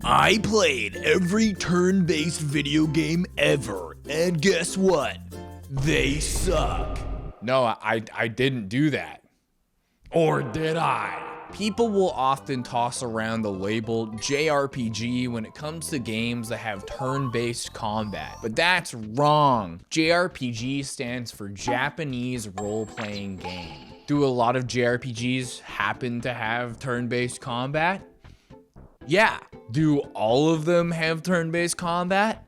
I played every turn-based video game ever, and guess what? They suck. No, I didn't do that. Or did I? People will often toss around the label JRPG when it comes to games that have turn-based combat, but that's wrong. JRPG stands for Japanese role-playing game. Do a lot of JRPGs happen to have turn-based combat? Yeah. Do all of them have turn-based combat?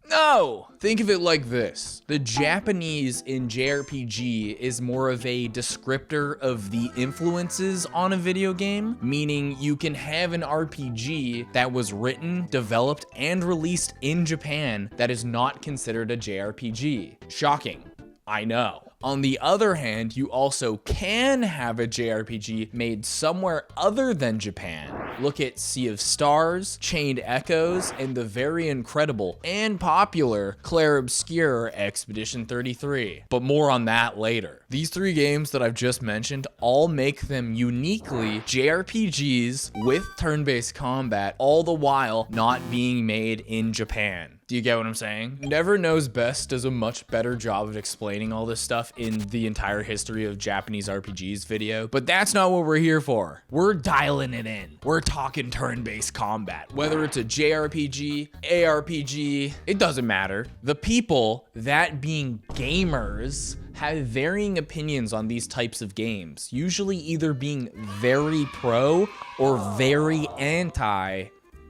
No! Think of it like this. The Japanese in JRPG is more of a descriptor of the influences on a video game, meaning you can have an RPG that was written, developed, and released in Japan that is not considered a JRPG. Shocking. I know. On the other hand, you also can have a JRPG made somewhere other than Japan. Look at Sea of Stars, Chained Echoes, and the very incredible and popular Clair Obscur Expedition 33. But more on that later. These three games that I've just mentioned all make them uniquely JRPGs with turn-based combat, all the while not being made in Japan. Do you get what I'm saying? Never Knows Best does a much better job of explaining all this stuff in the entire history of Japanese RPGs video, but that's not what we're here for. We're dialing it in. We're talking turn-based combat. Whether it's a JRPG, ARPG, it doesn't matter. The people, that being gamers, have varying opinions on these types of games, usually either being very pro or very anti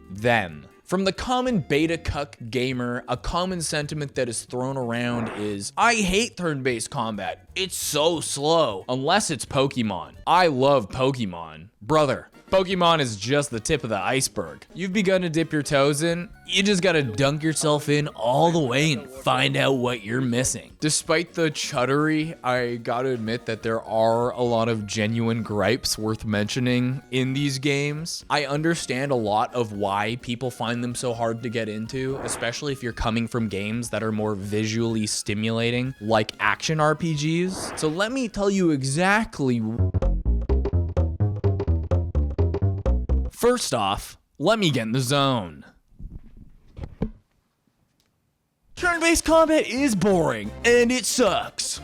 them. From the common beta cuck gamer, a common sentiment that is thrown around is, I hate turn-based combat. It's so slow. Unless it's Pokemon. I love Pokemon. Brother, Pokemon is just the tip of the iceberg. You've begun to dip your toes in, you just gotta dunk yourself in all the way and find out what you're missing. Despite the chuddery, I gotta admit that there are a lot of genuine gripes worth mentioning in these games. I understand a lot of why people find them so hard to get into, especially if you're coming from games that are more visually stimulating, like action RPGs. So let me tell you exactly. First off, let me get in the zone. Turn-based combat is boring, and it sucks.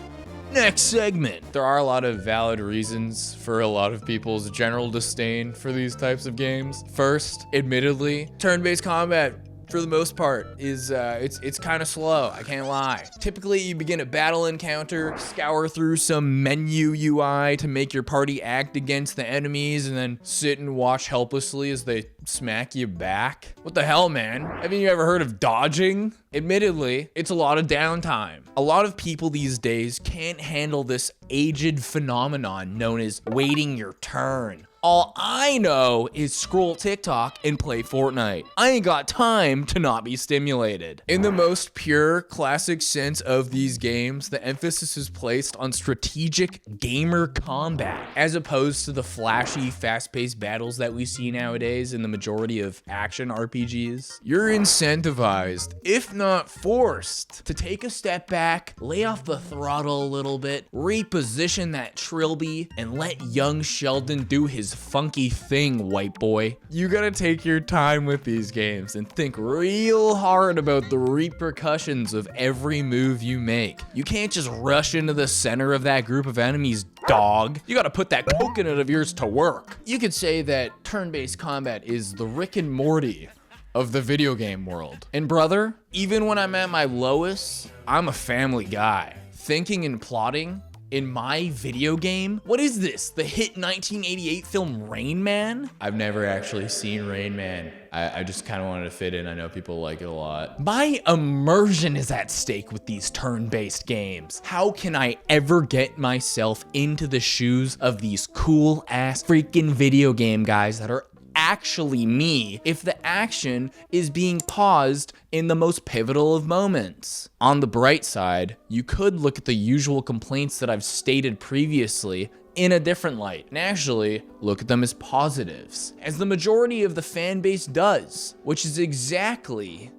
Next segment. There are a lot of valid reasons for a lot of people's general disdain for these types of games. First, admittedly, turn-based combat, for the most part, is it's kind of slow, I can't lie. Typically, you begin a battle encounter, scour through some menu UI to make your party act against the enemies, and then sit and watch helplessly as they smack you back. What the hell, man? Haven't you ever heard of dodging? Admittedly, it's a lot of downtime. A lot of people these days can't handle this aged phenomenon known as waiting your turn. All I know is scroll TikTok and play Fortnite. I ain't got time to not be stimulated. In the most pure, classic sense of these games, the emphasis is placed on strategic gamer combat, as opposed to the flashy, fast-paced battles that we see nowadays in the majority of action RPGs. You're incentivized, if not forced, to take a step back, lay off the throttle a little bit, reposition that trilby, and let young Sheldon do his funky thing, white boy. You gotta take your time with these games and think real hard about the repercussions of every move you make. You can't just rush into the center of that group of enemies, dog. You gotta put that coconut of yours to work. You could say that turn-based combat is the Rick and Morty of the video game world. And brother, even when I'm at my lowest, I'm a family guy. Thinking and plotting in my video game? What is this? The hit 1988 film Rain Man? I've never actually seen Rain Man. I just kind of wanted to fit in. I know people like it a lot. My immersion is at stake with these turn-based games. How can I ever get myself into the shoes of these cool-ass freaking video game guys that are actually me if the action is being paused in the most pivotal of moments? On the bright side, you could look at the usual complaints that I've stated previously in a different light, and actually look at them as positives, as the majority of the fan base does, which is exactly.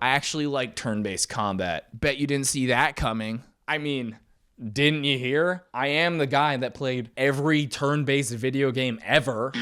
I actually like turn-based combat. Bet you didn't see that coming. I mean, Didn't you hear? I am the guy that played every turn-based video game ever.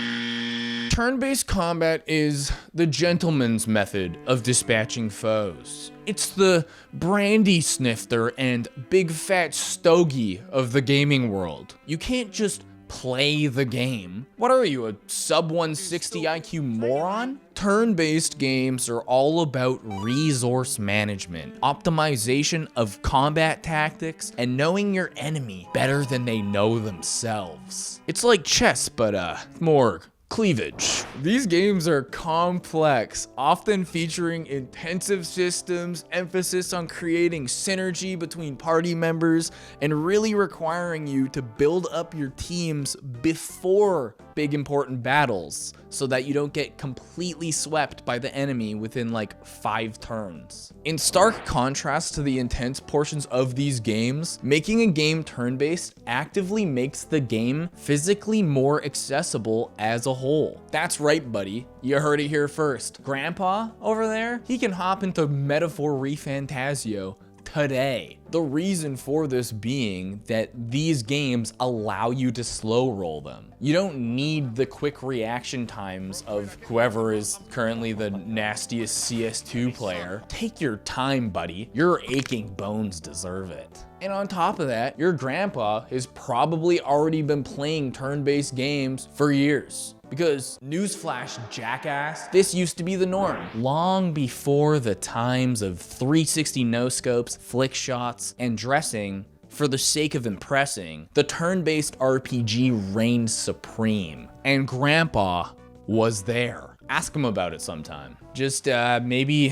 Turn-based combat is the gentleman's method of dispatching foes. It's the brandy snifter and big fat stogie of the gaming world. You can't just play the game. What are you, a sub 160 IQ moron? Turn-based games are all about resource management, optimization of combat tactics, and knowing your enemy better than they know themselves. It's like chess, but more cleavage. These games are complex, often featuring intensive systems, emphasis on creating synergy between party members, and really requiring you to build up your teams before big important battles so that you don't get completely swept by the enemy within like 5 turns. In stark contrast to the intense portions of these games, making a game turn-based actively makes the game physically more accessible as a whole. That's right, buddy. You heard it here first. Grandpa over there, he can hop into Metaphor Refantasio today. The reason for this being that these games allow you to slow roll them. You don't need the quick reaction times of whoever is currently the nastiest CS2 player. Take your time, buddy. Your aching bones deserve it. And on top of that, your grandpa has probably already been playing turn-based games for years. Because, newsflash, jackass, this used to be the norm. Long before the times of 360 no-scopes, flick shots, and dressing for the sake of impressing, the turn-based RPG reigned supreme. And Grandpa was there. Ask him about it sometime. Just maybe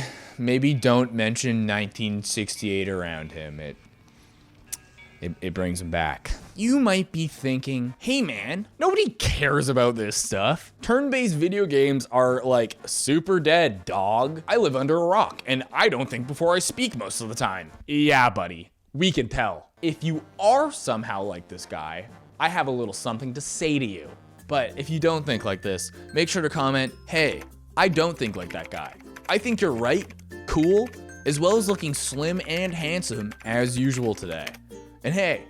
don't mention 1968 around him. It brings him back. You might be thinking, hey man, nobody cares about this stuff. Turn-based video games are like super dead, dog. I live under a rock and I don't think before I speak most of the time. Yeah, buddy, we can tell. If you are somehow like this guy, I have a little something to say to you. But if you don't think like this, make sure to comment, hey, I don't think like that guy. I think you're right, cool, as well as looking slim and handsome as usual today. And hey,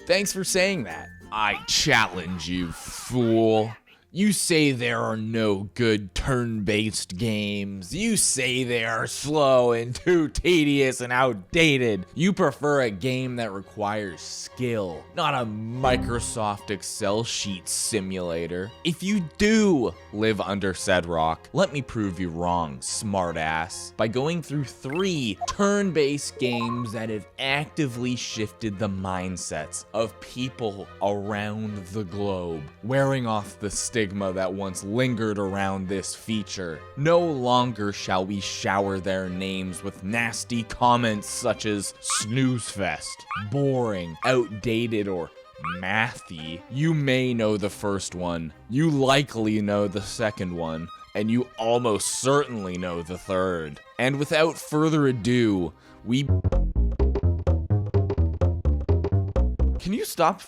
thanks for saying that. I challenge you, fool. You say there are no good turn-based games. You say they are slow and too tedious and outdated. You prefer a game that requires skill, not a Microsoft Excel sheet simulator. If you do live under said rock, let me prove you wrong, smartass, by going through 3 turn-based games that have actively shifted the mindsets of people around the globe, wearing off the stigma that once lingered around this feature. No longer shall we shower their names with nasty comments such as snoozefest, boring, outdated, or mathy. You may know the first one, you likely know the second one, and you almost certainly know the third. And without further ado, Can you stop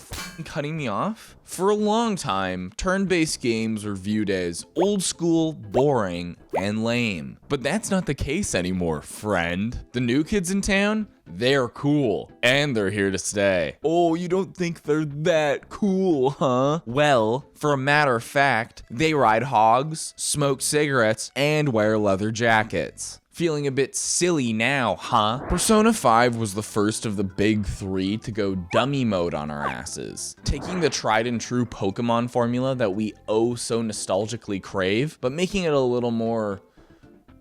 cutting me off? For a long time, turn-based games were viewed as old school, boring, and lame. But that's not the case anymore, friend. The new kids in town, they're cool, and they're here to stay. Oh, you don't think they're that cool, huh? Well, for a matter of fact, they ride hogs, smoke cigarettes, and wear leather jackets. Feeling a bit silly now, huh? Persona 5 was the first of the big 3 to go dummy mode on our asses, taking the tried and true Pokemon formula that we oh so nostalgically crave, but making it a little more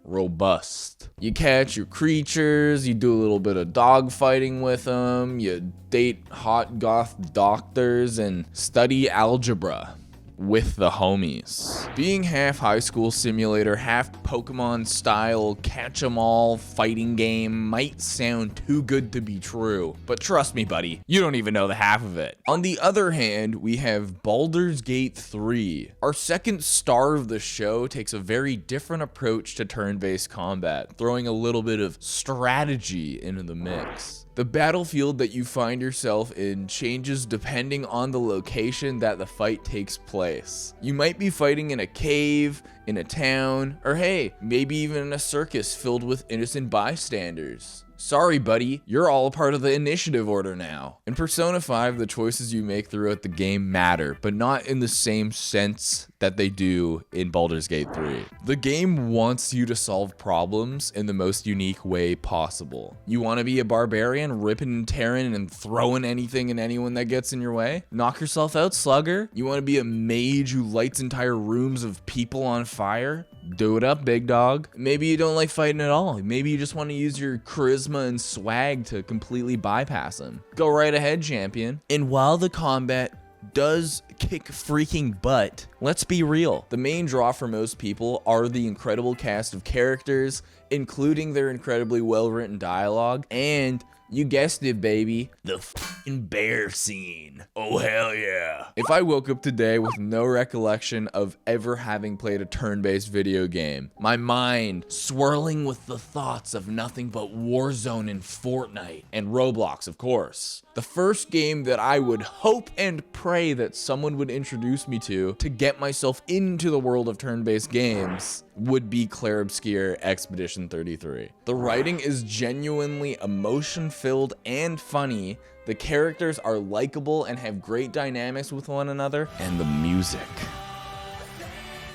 robust. You catch your creatures, you do a little bit of dog fighting with them, you date hot goth doctors, and study algebra with the homies. Being half high school simulator, half Pokemon style catch-em-all fighting game might sound too good to be true, but trust me buddy, you don't even know the half of it. On the other hand, we have Baldur's Gate 3. Our second star of the show takes a very different approach to turn-based combat, throwing a little bit of strategy into the mix. The battlefield that you find yourself in changes depending on the location that the fight takes place. You might be fighting in a cave, in a town, or hey, maybe even in a circus filled with innocent bystanders. Sorry, buddy, you're all a part of the initiative order now. In Persona 5, the choices you make throughout the game matter, but not in the same sense that they do in Baldur's Gate 3. The game wants you to solve problems in the most unique way possible. You want to be a barbarian, ripping and tearing and throwing anything and anyone that gets in your way? Knock yourself out, slugger. You want to be a mage who lights entire rooms of people on fire? Do it up, big dog. Maybe you don't like fighting at all. Maybe you just want to use your charisma and swag to completely bypass them. Go right ahead, champion. And while the combat does kick freaking butt, let's be real. The main draw for most people are the incredible cast of characters, including their incredibly well-written dialogue, and you guessed it, baby, the f***ing bear scene. Oh, hell yeah. If I woke up today with no recollection of ever having played a turn-based video game, my mind swirling with the thoughts of nothing but Warzone and Fortnite, and Roblox, of course, the first game that I would hope and pray that someone would introduce me to get myself into the world of turn-based games would be Clair Obscur Expedition 33. The writing is genuinely emotion-filled and funny, the characters are likable and have great dynamics with one another, and the music.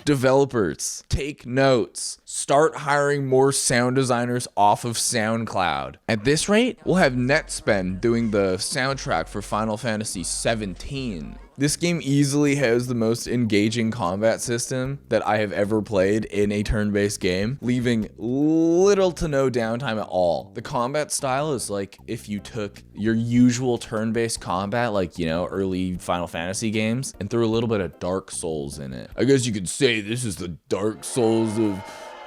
Developers, take notes. Start hiring more sound designers off of SoundCloud. At this rate, we'll have NetSpend doing the soundtrack for Final Fantasy 17. This game easily has the most engaging combat system that I have ever played in a turn-based game, leaving little to no downtime at all. The combat style is like if you took your usual turn-based combat, like, you know, early Final Fantasy games, and threw a little bit of Dark Souls in it. I guess you could say this is the Dark Souls of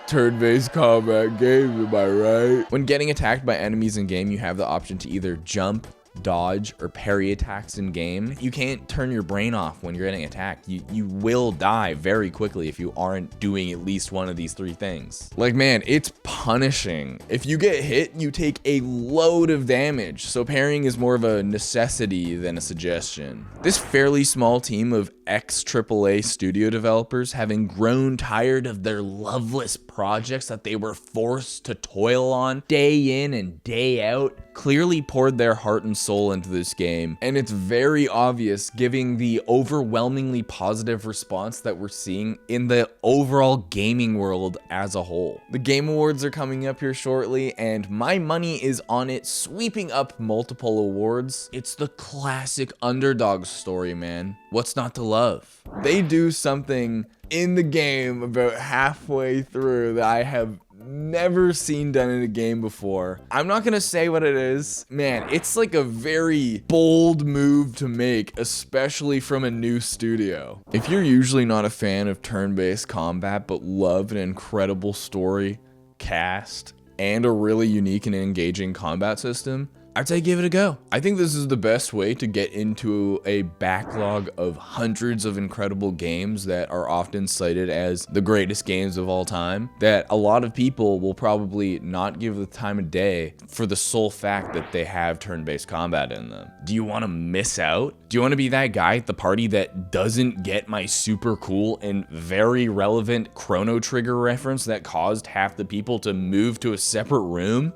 turn-based combat games, am I right? When getting attacked by enemies in game, you have the option to either jump, dodge, or parry attacks in game. You can't turn your brain off when you're getting attacked. You will die very quickly if you aren't doing at least one of these three things. Like, man, it's punishing. If you get hit, you take a load of damage, so parrying is more of a necessity than a suggestion. This fairly small team of ex-AAA studio developers, having grown tired of their loveless projects that they were forced to toil on day in and day out, clearly poured their heart and soul into this game, and it's very obvious given the overwhelmingly positive response that we're seeing in the overall gaming world as a whole. The Game Awards are coming up here shortly, and my money is on it sweeping up multiple awards. It's the classic underdog story, man. What's not to love? They do something in the game about halfway through that I have never seen done in a game before. I'm not gonna say what it is. Man, it's like a very bold move to make, especially from a new studio. If you're usually not a fan of turn-based combat but love an incredible story, cast, and a really unique and engaging combat system, I'd say give it a go. I think this is the best way to get into a backlog of hundreds of incredible games that are often cited as the greatest games of all time, that a lot of people will probably not give the time of day for the sole fact that they have turn-based combat in them. Do you want to miss out? Do you want to be that guy at the party that doesn't get my super cool and very relevant Chrono Trigger reference that caused half the people to move to a separate room?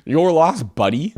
You're lost, buddy.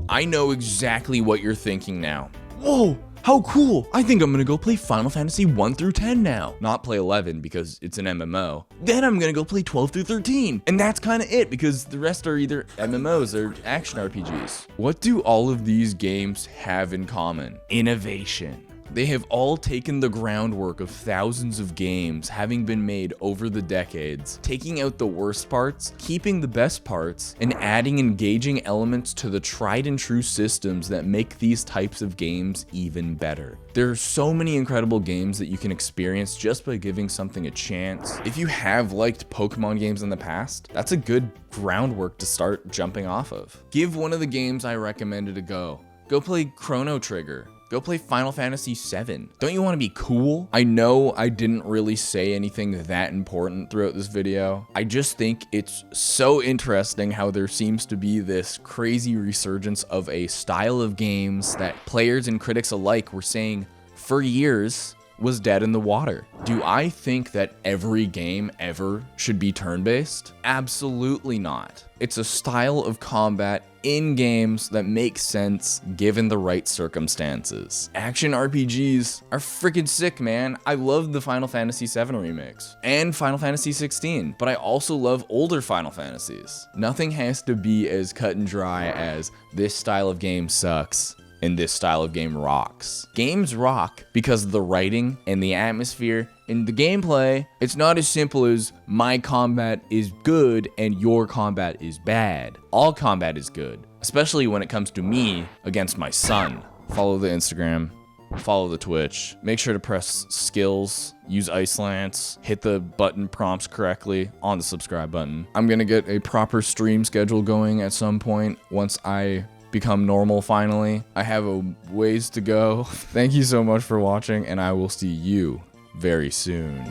I know exactly what you're thinking now. Whoa, how cool. I think I'm gonna go play Final Fantasy 1 through 10 now. Not play 11 because it's an MMO. Then I'm gonna go play 12 through 13. And that's kind of it because the rest are either MMOs or action RPGs. What do all of these games have in common? Innovation. They have all taken the groundwork of thousands of games having been made over the decades, taking out the worst parts, keeping the best parts, and adding engaging elements to the tried and true systems that make these types of games even better. There are so many incredible games that you can experience just by giving something a chance. If you have liked Pokemon games in the past, that's a good groundwork to start jumping off of. Give one of the games I recommended a go. Go play Chrono Trigger. Go play Final Fantasy 7. Don't you want to be cool? I know I didn't really say anything that important throughout this video. I just think it's so interesting how there seems to be this crazy resurgence of a style of games that players and critics alike were saying for years was dead in the water. Do I think that every game ever should be turn-based? Absolutely not. It's a style of combat in games that makes sense given the right circumstances. Action RPGs are freaking sick, man. I love the Final Fantasy VII remix and Final Fantasy 16, but I also love older Final Fantasies. Nothing has to be as cut and dry as this style of game sucks and this style of game rocks. Games rock because of the writing and the atmosphere and the gameplay. It's not as simple as my combat is good and your combat is bad. All combat is good, especially when it comes to me against my son. Follow the Instagram, follow the Twitch. Make sure to press skills, use Ice Lance, hit the button prompts correctly on the subscribe button. I'm gonna get a proper stream schedule going at some point once I become normal finally. I have a ways to go. Thank you so much for watching, and I will see you very soon.